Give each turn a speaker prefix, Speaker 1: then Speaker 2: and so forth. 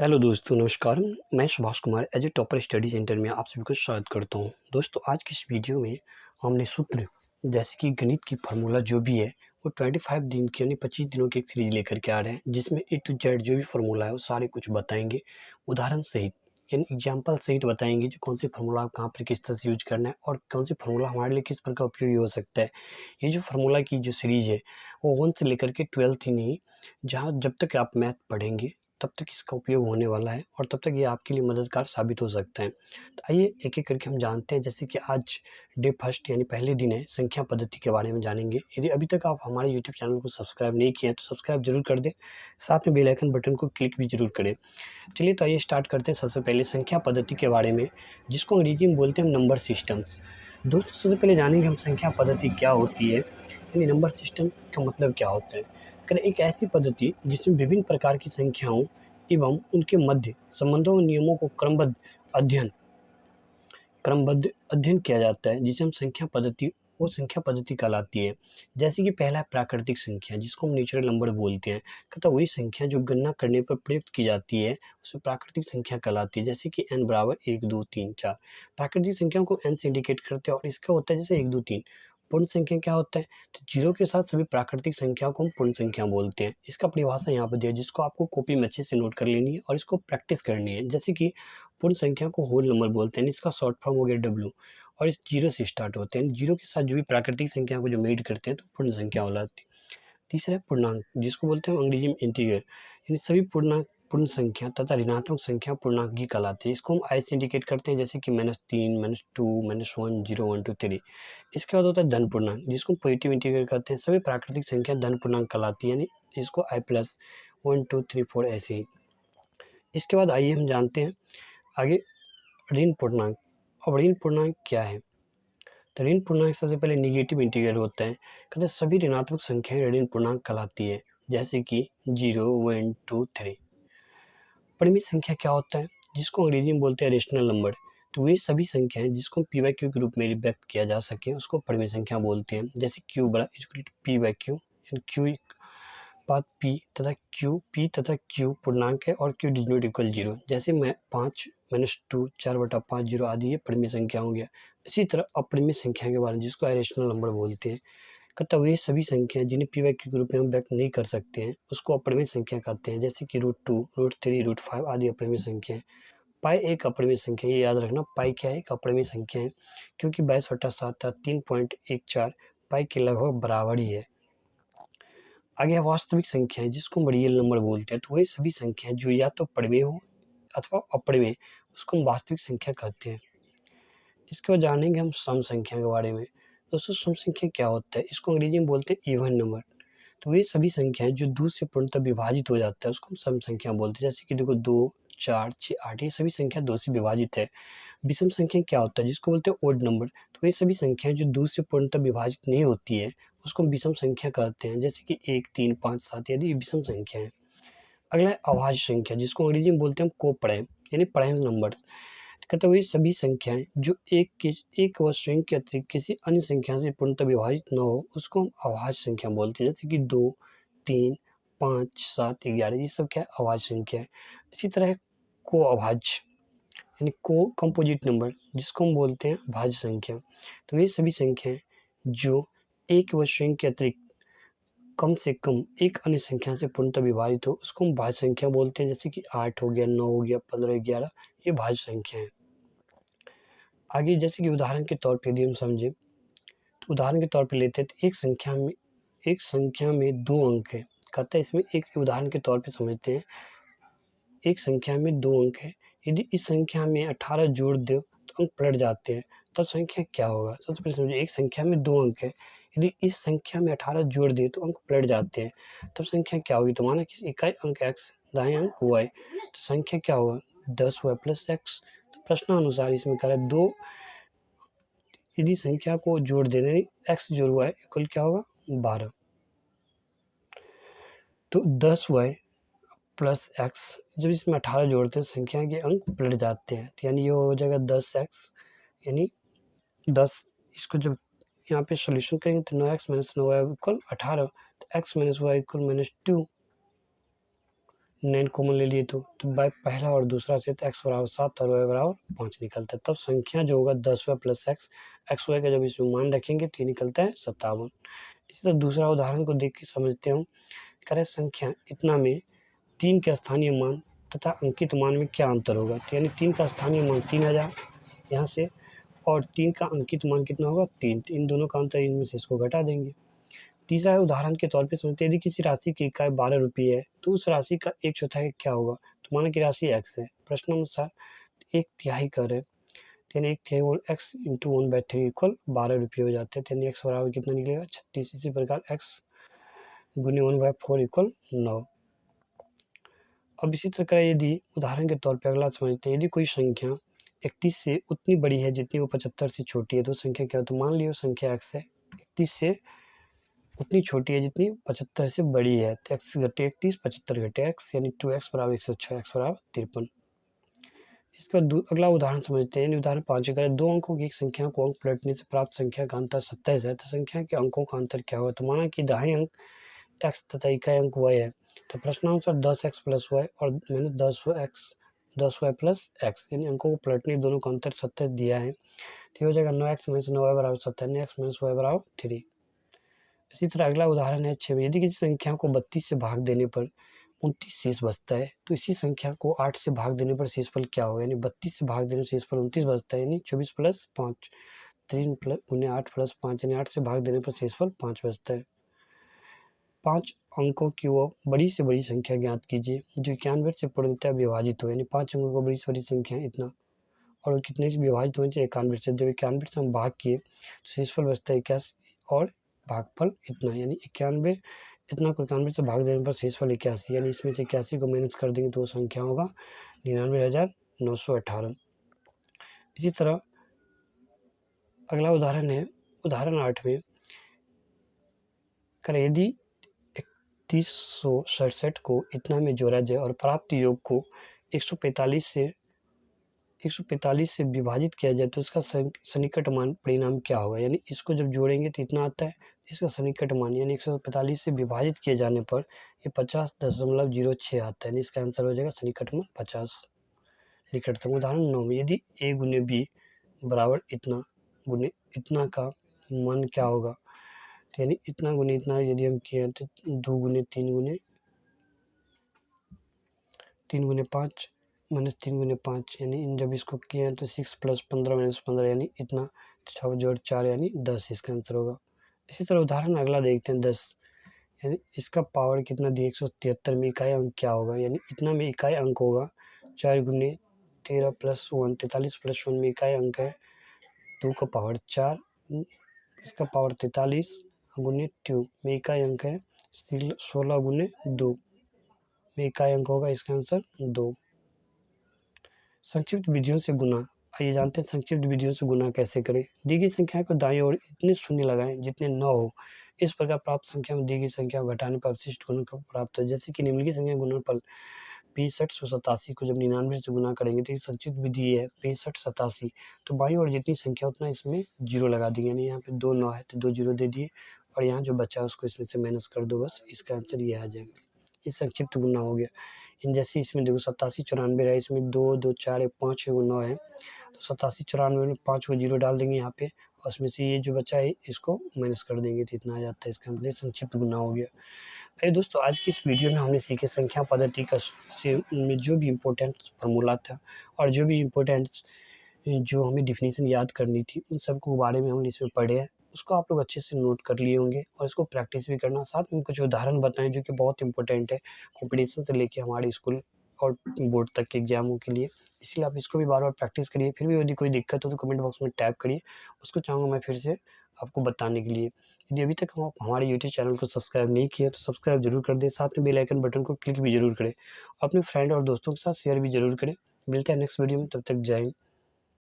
Speaker 1: Hello दोस्तों, नमस्कार। मैं Subhash Kumar as a topper study centre में आप सभी को स्वागत करता हूं। दोस्तों, आज की इस वीडियो में हमने सूत्र जैसे कि गणित की फार्मूला जो भी है वो 25 दिन की यानी 25 दिनों की एक सीरीज लेकर के आ रहे हैं, जिसमें ए टू जेड जो भी फार्मूला है वो सारे कुछ बताएंगे उदाहरण सहित, यानी एग्जाम्पल सहित बताएंगे जो कौन सी फार्मूला कहाँ पर किस तरह से यूज करना है और कौन सी फार्मूला हमारे लिए किस प्रकार उपयोगी हो सकता है। ये जो फार्मूला की जो सीरीज है वो 1 से लेकर के 12 ही नहीं, जहाँ जब तक आप मैथ पढ़ेंगे तब तक इसका उपयोग होने वाला है और तब तक ये आपके लिए मददगार साबित हो सकता है। तो आइए एक-एक करके हम जानते हैं। जैसे कि आज डे फर्स्ट यानी पहले दिन है, संख्या पद्धति के बारे में जानेंगे। यदि अभी तक आप हमारे यूट्यूब चैनल को सब्सक्राइब नहीं किए हैं तो सब्सक्राइब जरूर कर दें, साथ में बेल आइकन बटन को क्लिक भी जरूर करें। चलिए तो आइए स्टार्ट करते हैं सबसे पहले संख्या पद्धति के बारे में, जिसको अंग्रेजी में बोलते हैं हम नंबर सिस्टम्स। दोस्तों, सबसे पहले जानेंगे हम संख्या पद्धति क्या होती है, यानी नंबर सिस्टम का मतलब क्या होता है। एक ऐसी पद्धति जिसमें विभिन्न प्रकार की संख्याओं एवं उनके मध्य संबंधों और नियमों को क्रमबद्ध अध्ययन किया जाता है, जिसे हम संख्या पद्धति कहलाती है। जैसे कि पहला है प्राकृतिक संख्या, जिसको हम नेचुरल नंबर बोलते हैं, तथा वही संख्या जो गणना करने पर प्रयुक्त की जाती है उसे प्राकृतिक संख्या कहलाती है। जैसे कि n बराबर 1 2 3 4। प्राकृतिक संख्याओं को n से इंडिकेट करते हैं और इसका होता है जैसे 1 2 3। पूर्ण संख्या क्या होता है, तो जीरो के साथ सभी प्राकृतिक संख्याओं को हम पूर्ण संख्या बोलते हैं। इसका परिभाषा यहाँ पर दिया है, जिसको आपको कॉपी में अच्छे से नोट कर लेनी है और इसको प्रैक्टिस करनी है। जैसे कि पूर्ण संख्या को होल नंबर बोलते हैं, इसका शॉर्ट फॉर्म हो गया W, और इस जीरो से स्टार्ट होते हैं। जीरो के साथ जो भी प्राकृतिक संख्या को जो मेड करते हैं तो पूर्ण संख्या कहलाती है। तीसरा है पूर्णांक, जिसको बोलते हैं अंग्रेजी में इंटीजर, यानी सभी पूर्णांक पूर्ण संख्या तथा ऋणात्मक संख्या पूर्णांक की कहलाती है। इसको हम आई से इंडिकेट करते हैं, जैसे कि -3 -2 -1 0 1 2 3। इसके बाद होता है धन पूर्णांक, जिसको हम पॉजिटिव इंटीजर करते हैं। सभी प्राकृतिक संख्या धन पूर्णांक कहलाती है, यानी इसको I प्लस 1 2 3 4 ऐसे ही। इसके बाद आइए हम जानते हैं आगे ऋण पूर्णांक। अब ऋण पूर्णांक क्या है, तो ऋण पूर्णांक सबसे पहले निगेटिव इंटीजर होता है। कहते हैं सभी ऋणात्मक संख्याएं ऋण पूर्णांक कहलाती है, जैसे कि 0 1 2 3। परिमित संख्या क्या होता है, जिसको अंग्रेजी में बोलते हैं रेशनल नंबर। तो वे सभी संख्याएं जिसको पी बाई क्यू के रूप में व्यक्त किया जा सके उसको परिमित संख्या बोलते हैं। जैसे क्यू बड़ा equal to P by Q, Q बात पी तथा क्यू पूर्णांक है और क्यू डिज नॉट इक्वल 0। जैसे मैं 5 -2 4/5 0 आदि ये परिमित संख्या हो गया। इसी तरह अपरिमित संख्या के बारे में, जिसको इरेशनल नंबर बोलते हैं, कहता वे सभी संख्याएं जिन्हें पी बाई क्यू के रूप में हम व्यक्त नहीं कर सकते हैं उसको अपरिमित संख्या कहते हैं। जैसे कि √2 √3 √5 आदि अपरिमित संख्या है। पाई एक अपरिमित संख्या, ये याद रखना, पाई क्या है, एक अपरिमित संख्या है, क्योंकि 22/7 था 3.14 पाई के लगभग बराबर ही है। आगे है वास्तविक संख्याएं, जिसको हम रियल नंबर बोलते हैं। तो वही सभी संख्याएं जो या तो परिमेय हो अथवा अपरिमेय, उसको हम वास्तविक संख्या कहते हैं। इसके बाद जानेंगे हम सम संख्या के बारे में। दोस्तों, सम संख्या क्या होता है, इसको अंग्रेजी में बोलते हैं इवन नंबर। तो वे सभी संख्याएं जो 2 से पूर्णतः विभाजित हो जाता है उसको हम सम संख्या बोलते हैं। जैसे कि देखो 2 4 6 8, ये सभी संख्या 2 से विभाजित है। विषम संख्या क्या होता है, जिसको बोलते हैं ओड नंबर। तो ये सभी संख्याएं जो 2 से पूर्णतः विभाजित नहीं होती है उसको हम विषम संख्या कहते हैं। जैसे कि 1 3 5 7 यदि विषम संख्या है। अगला है अभाज्य संख्या, जिसको अंग्रेजी में बोलते हैं हम को प्राइम, यानी प्राइम नंबर। कहते हुए सभी संख्याएं जो एक व स्वयं के अतिरिक्त किसी अन्य संख्या से पूर्णतः विभाजित न हो उसको हम अभाज्य संख्या बोलते हैं। जैसे कि 2 3 5 7 11, ये सब क्या है, अभाज्य संख्या है। इसी तरह है को अभाज्य, यानी को कंपोजिट नंबर, जिसको हम बोलते हैं भाज्य संख्या। तो ये सभी संख्याएं जो एक व स्वयं के अतिरिक्त कम से कम एक अन्य संख्या से पूर्णतः विभाजित हो उसको हम भाज्य संख्या बोलते हैं। जैसे कि 8 हो गया, 9 हो गया, 15 11, ये भाज्य संख्या है। आगे जैसे कि उदाहरण के तौर पे यदि हम समझे, तो उदाहरण के तौर पे लेते हैं तो एक संख्या में 2 अंक है। कहता है इसमें एक उदाहरण के तौर पे समझते हैं। एक संख्या में 2 अंक है, यदि इस संख्या में 18 जोड़ दो तो अंक पलट जाते हैं, तो संख्या क्या होगा। सबसे पहले समझिए, एक संख्या में 2 अंक है, यदि इस संख्या में 18 जोड़ दिए तो अंक पलट जाते हैं, तब संख्या क्या होगी। तो माना कि इकाई अंक x, दाएं अंक y, तो संख्या क्या होगा 10y प्लस x। तो प्रश्नानुसार इसमें कह रहा है 2 यदि संख्या को जोड़ देने x जोड़ y इक्वल क्या होगा 12, तो 10y प्लस x, जब इसमें 18 जोड़ते हैं संख्या के अंक पलट जाते हैं, तो यानी ये हो जाएगा 10x, यानी 10। इसको जब यहाँ पे सॉल्यूशन करेंगे तो 9x - 9y इक्वल 18, तो x - y इक्वल -2, 9 कॉमन ले लिए तो बाय पहला और दूसरा से तो x बराबर 7 और y बराबर 5 निकलता है। तब संख्या जो होगा 10y प्लस एक्स वाई का जब इसमें मान रखेंगे तो ये निकलता है 57। इसी तरह दूसरा उदाहरण को देख के समझते हैं। कह रहे संख्या इतना में 3 के स्थानीय मान तथा अंकित मान में क्या अंतर होगा। तो यानी 3 का स्थानीय मान 3000 यहाँ से, और 3 का अंकित मान कितना होगा 3। इन दोनों का अंतर, इनमें से इसको घटा देंगे। तीसरा है उदाहरण के तौर पे समझते हैं, यदि किसी राशि की इकाई 12 रुपये है तो उस राशि का 1/4 क्या होगा। तो माना कि राशि x है, प्रश्नानुसार 1/3 कर है, यानी 1/3 x इंटू 1/3 इक्वल 12 रुपये हो जाते हैं। यानी x बराबर कितना निकलेगा 36। इसी प्रकार x गुने 1/4 इक्वल 9। अब इसी प्रकार यदि उदाहरण के तौर पर अगला समझते हैं, यदि कोई संख्या 31 से उतनी बड़ी है जितनी वो 75 से छोटी है तो संख्या क्या हो। तो मान लियो संख्या x है, 31 से उतनी छोटी है जितनी 75 से बड़ी है, तो x घटे 31, 75 घटे x, यानी 2x बराबर 106, x बराबर 53। इसका अगला उदाहरण समझते हैं। उदाहरण 5 करें, दो अंकों की एक संख्या को अंक पलटने से प्राप्त संख्या का अंतर 27 है, तो संख्या के अंकों का अंतर क्या होगा। तो माना कि दाहिने अंक x तथा इकाई अंक y है, तो प्रश्नानुसार 10x प्लस y और मैंने 10y प्लस x, यानी अंकों को पलटने दोनों का अंतर 27 दिया है, तो हो जाएगा 9x माइनस 9y बराबर 27, x माइनस y बराबर 3। इसी तरह अगला उदाहरण है 6। यदि किसी संख्या को 32 से भाग देने पर 29 शेष बचता है तो इसी संख्या को 8 से भाग देने पर शेषफल क्या होगा। यानी 32 से भाग देने पर शेषफल 29 बचता है, यानी 24 प्लस 5, 3 प्लस गुने 8 प्लस 5, यानी 8 से भाग देने पर शेषफल 5 बचता है। 5 अंकों की वो बड़ी से बड़ी संख्या ज्ञात कीजिए जो 91 से पूर्णतः विभाजित हो। यानी 5 अंकों को बड़ी से बड़ी संख्या इतना, और वो कितने से विभाजित होने चाहिए 91 से। जब 91 से हम भाग किए तो शेषफल बचता है 81 और भागफल इतना, यानी 91 इतना को 91 से भाग देने पर शेषफल 81, यानी इसमें से 81 को माइनस कर देंगे तो वो संख्या होगा 99,918। इसी तरह अगला उदाहरण है उदाहरण 8 में, करें यदि 3167 को इतना में जोड़ा जाए और प्राप्त योग को 145 से विभाजित किया जाए तो इसका सन्निकट मान परिणाम क्या होगा। यानी इसको जब जोड़ेंगे तो इतना आता है, इसका सन्निकट मान यानी 145 से विभाजित किए जाने पर ये 50.06 आता है, इसका आंसर हो जाएगा सन्निकट मान 50। निकटतम उदाहरण 9 में, यदि a गुने b बराबर इतना गुने इतना का मान क्या होगा। तो यानी इतना गुने इतना यदि हम किए तो 2 गुने 3 गुने 5 माइनस 3 गुने 5, यानी जब इसको किए हैं तो 6 प्लस 15 माइनस 15, यानी इतना 6 जोड़ 4 यानी 10, इसका आंसर होगा। इसी तरह उदाहरण अगला देखते हैं 10, यानी इसका पावर कितना दिया 173 में इकाई अंक क्या होगा। यानी इतना में इकाई अंक होगा 4 गुने 13 प्लस 1, 43 प्लस 1 में इकाई अंक है 2 का पावर 4, इसका पावर 43 गुने 2 में इकाई अंक है 16 गुने 2 में इकाई अंक होगा, इसका आंसर 2। संक्षिप्त विधियों से गुना। आइए जानते हैं संक्षिप्त विधियों से गुना कैसे करें। दी गई संख्या को दाईं ओर इतने शून्य लगाएं जितने न हो। इस प्रकार प्राप्त संख्या में दी गई संख्या घटाने पर अवशिष्ट गुणनफल प्राप्त हो। जैसे कि निम्नलिखित संख्या गुणनफल 6587 को जब 99 से गुना करेंगे तो संक्षिप्त विधि है 6587, तो बाईं ओर जितनी संख्या उतना इसमें जीरो लगा देंगे। यानी यहाँ पे 2 9 है तो 2 जीरो दे दिए, और यहाँ जो बचा उसको इसमें से माइनस कर दो, बस इसका आंसर ये आ जाएगा। ये संक्षिप्त गुना हो गया। इन जैसे इसमें देखो 87 94 है, इसमें 2 2 4 1 5 6 9 है, तो 87 94 में 5 को जीरो डाल देंगे यहाँ पे, और उसमें से ये जो बचा है इसको माइनस कर देंगे तो इतना आ जाता है। इसका मतलब संक्षिप्त गुना हो गया। अरे दोस्तों, आज की इस वीडियो में हमने सीखे संख्या पद्धति का से में जो भी इम्पोर्टेंट फॉर्मूला था और जो भी इम्पोर्टेंट जो हमें डिफिनीशन याद करनी थी उन सब के बारे में हमने इसमें पढ़े हैं। उसको आप लोग अच्छे से नोट कर लिए होंगे और इसको प्रैक्टिस भी करना। साथ में कुछ उदाहरण बताएं जो कि बहुत इंपॉर्टेंट है कॉम्पिटिशन से लेके हमारे स्कूल और बोर्ड तक के एग्जामों के लिए। इसलिए आप इसको भी बार बार प्रैक्टिस करिए। फिर भी यदि कोई दिक्कत हो तो कमेंट बॉक्स में टाइप करिए, उसको चाहूँगा मैं फिर से आपको बताने के लिए। यदि अभी तक आप हमारे यूट्यूब चैनल को सब्सक्राइब नहीं किया तो सब्सक्राइब जरूर कर दें, साथ में बेल आइकन बटन को क्लिक भी जरूर करें, अपने फ्रेंड और दोस्तों के साथ शेयर भी जरूर करें। मिलते हैं नेक्स्ट वीडियो में, तब तक जय हिंद।